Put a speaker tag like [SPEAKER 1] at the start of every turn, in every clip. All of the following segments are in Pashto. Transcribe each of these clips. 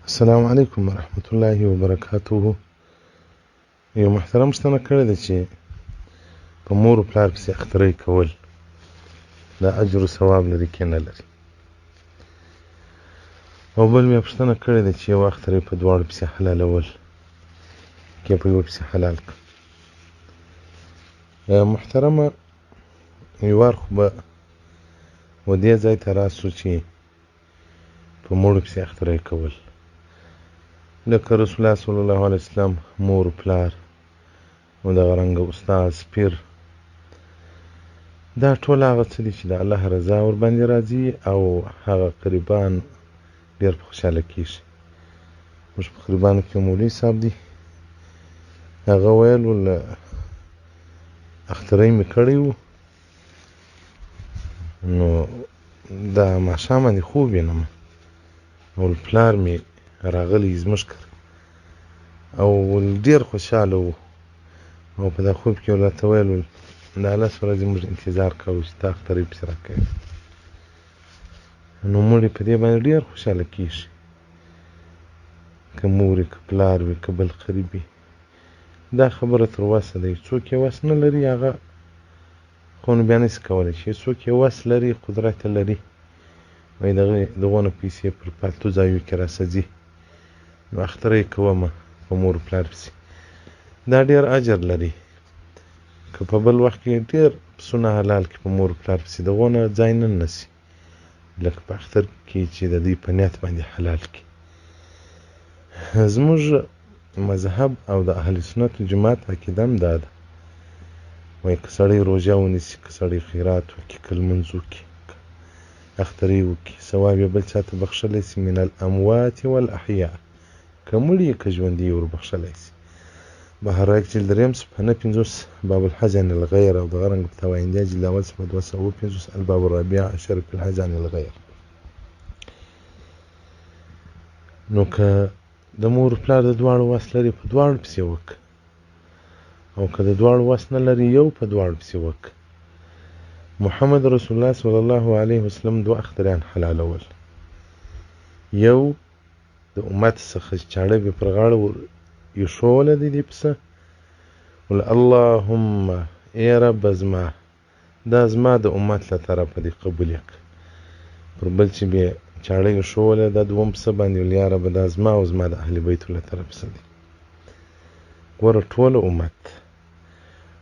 [SPEAKER 1] السلام علیکم ورحمت الله وبرکاته. یو محترم شتنه کړی ده چې په مور و پلار پسې اخترۍ کول دا اجر و ثواب لري که نه لري. او بل مې پوښتنه کړې ده چې یو اخترۍ په دواړو پسې حلالول که په یو پسې حلال کړه. محترمه یو وار خو به و دې ځای ته راسو چې په موړو پسې اخترۍ کول لکه رسول الله صلی الله علیه وسلم، مور پلار او دغه رنګه استاد پیر، دا ټول هغه څه دي چې د الله رضا ورباندې راځي او هغه قریبان ډېر په خوشحاله کېږي. موږ په قریبانو کې مولوي صاحب دی، هغه ویل ول اخترۍ مې کړی و، نو دا ماښام باندې خوب وینم او پلار مې راغلی زموږ کره او ډېر خوشحاله و او په دا خوب کې راته ویل ول دا 10 ورځې موږ انتظار کوو چې تا اخترۍ پسې راکوې. نو مړی په دې باندې ډېر خوشحاله کېږي، که مور وي که پلار وي که بل قریب وي. دا خبره تر وسه ده. څوک یې وس نه لري هغه خو نو بیا نشي کولی. چې څوک یې وس لري قدرت لري وایي دغونه پیسې پر پالتو ځایو کې راسځي، نو اخترۍ کومه په مور پلار پسې دا ډېر اجر لري. که په بل وخت کې ډېر پسونه حلال کړي په مور پلار پسې دغونه ځای نه نسي لکه په اختر کې چې د دوی په نیت باندې حلال کړي. زموږ مذهب او د اهل سنت جماعت عقیده هم دا ده، وایي که سړی روژه ونیسي، که سړی خیرات وکړي، که لمونځ وکړي، اخترۍ وکړي، ثواب یې بل چا ته بخښلی سي. من الاموات والاحیاء، که مړي یې که ژوندي یې وربخښلی سي. بهرایک جلد 3 صفحه 59 باب الحج عن الغیر او دغه رنګ په تواینده جلد اول صفحه 250 الباب الرابع عشر في الحج عن الغیر. نو که د مور پلار د دواړو وس لري په دواړو پسې وکړه، او که د دواړو وس نه لري یو په دواړو پسې وکړه. محمد رسول الله صلی الله علیه وسلم 2 اختریان حلالول. یو د امت څخه چاړه به پر غاړه ایښوله د دې پسه ول اللهم ای رب زما دا زما د امت له طرفه دې قبول یې کړه. پر بل چې به چاړه ایښوله دا دوم پسه باندې ول یا رب دا زما او زما د اهل بیتو له طرفه څه دي. ګوره ټوله امت.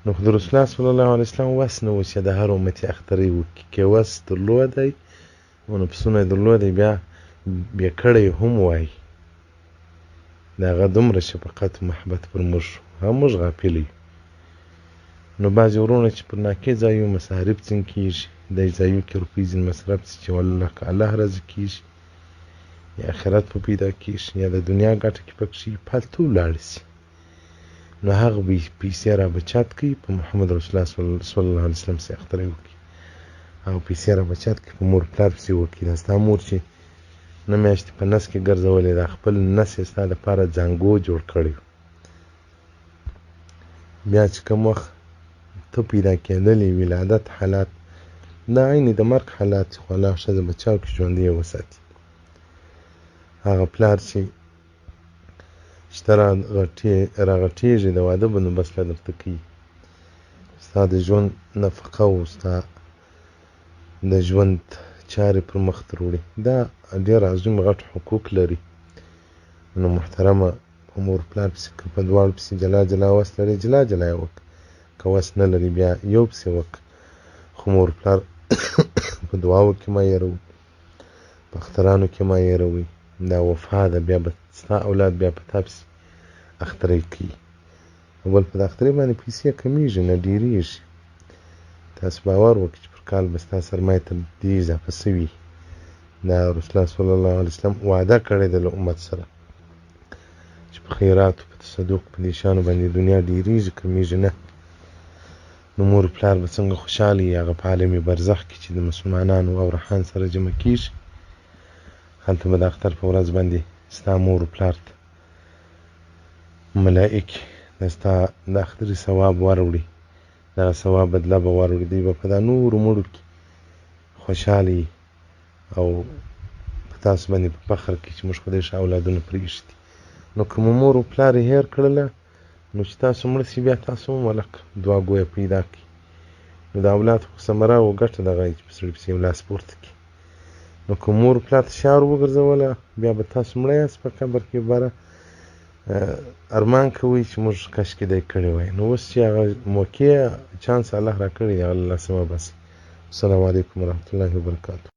[SPEAKER 1] نو خو د رسول الله صلی الله علیه وسلم وس نه و چې د هر امتي اخترۍ وکړي. که وس درلودی نو پسونه یې درلودی بیا کړی هم وایي د هغه دومره شفقت و محبت پر موږ هم موږ غافل یو. نو بعضې وروڼه چې پر ناکې ځایو مصارف ځین کېږي، دې ځایو کې روپۍ ځین مصرف سي چې والله که الله راضي کېږي یا آخرت په پیدا کېږي یا د دنیا ګټه کې پکښې پالتو ولاړې سي، نو هغه به پیسې را بچت کوي په محمد رسول الله صلی الله علیه وسلم پسې اخترۍ وکړي او پیسې را بچت کوي په مور پلار پسې وکړي. دا ستا مور چې نه میاشتې په نس کې ګرځولې، دا خپل نس یې ستا دپاره ځانګو جوړ کړی. بیا چې کوم وخت ته پیدا کېدلې ولادت حالات دا عین د مرګ حالات خو الله ښځه بچاو کړي ژوندی یې وساتي. هغه پلار چې ته راغټېږي د واده بندوبست به درته کوي، ستا د ژوند نفقه او ستا د ژوند چارې پر مخ ته وړي. دا ډېر عظیم غټ حقوق لري. نو محترمه په مور پلار پسې که په دواړو پسې جلا جلا وس لري جلا جلا یې وکړه، که وس نه لري بیا یو پسې وکړه. خو مور پلار په دعاو کې مه هېروئ، په اخترانو کې مه هېروئ. دا وفا ده، بیا به ستا اولاد بیا په تا پسې اخترۍ کوي. بل په د اخترۍ باندې پیسې کمیږي نه ډېرېږي. تاسو باور وکړئ چې پر کال به ستا سرمایې ته ډېر اضافه سوي. دا رسول الله صلی الله علیه وسلم وعده کړې ده له امت سره چې په خیراتو په تصدق په دې شیانو باندې دنیا ډېرېږي کمیږي نه. نو مور پلار به څنګه خوشحاله وي هغه په عالم برزخ کې چې د مسلمانانو او روحان سره جمع کېږي. هلته به د اختر په ورځ باندې ستا مور پلار ته ملائکې د ستا د اختري ثواب وروړي، دغه ثواب بدله به وروړي. دوی به په دا نورو مړو کې خوشحاله وي او په تاسو باندې په فخر کې چې موږ خدای ښه اولادونه پرېږدي. نو که مو مور و پلار یې هېر کړله نو چې تاسو مړه سي بیا تاسو هم ولکه دوه ګویه پیدا کړي. نو د اولاد خو ثمره او ګټه دغه چې په سړي پسې یو لاس پورته کړي. نو که مور پلار ته شعار وګرځوله بیا به تاسو مړه یاست په قبر کې بره ارمان کوئ چې موږ کاشکې دی کړی وای. نو اوس چې هغه موقع چانس الله را کړی دی هغه له لاسه مه باسئ. السلام علیکم ورحمة الله وبرکاته.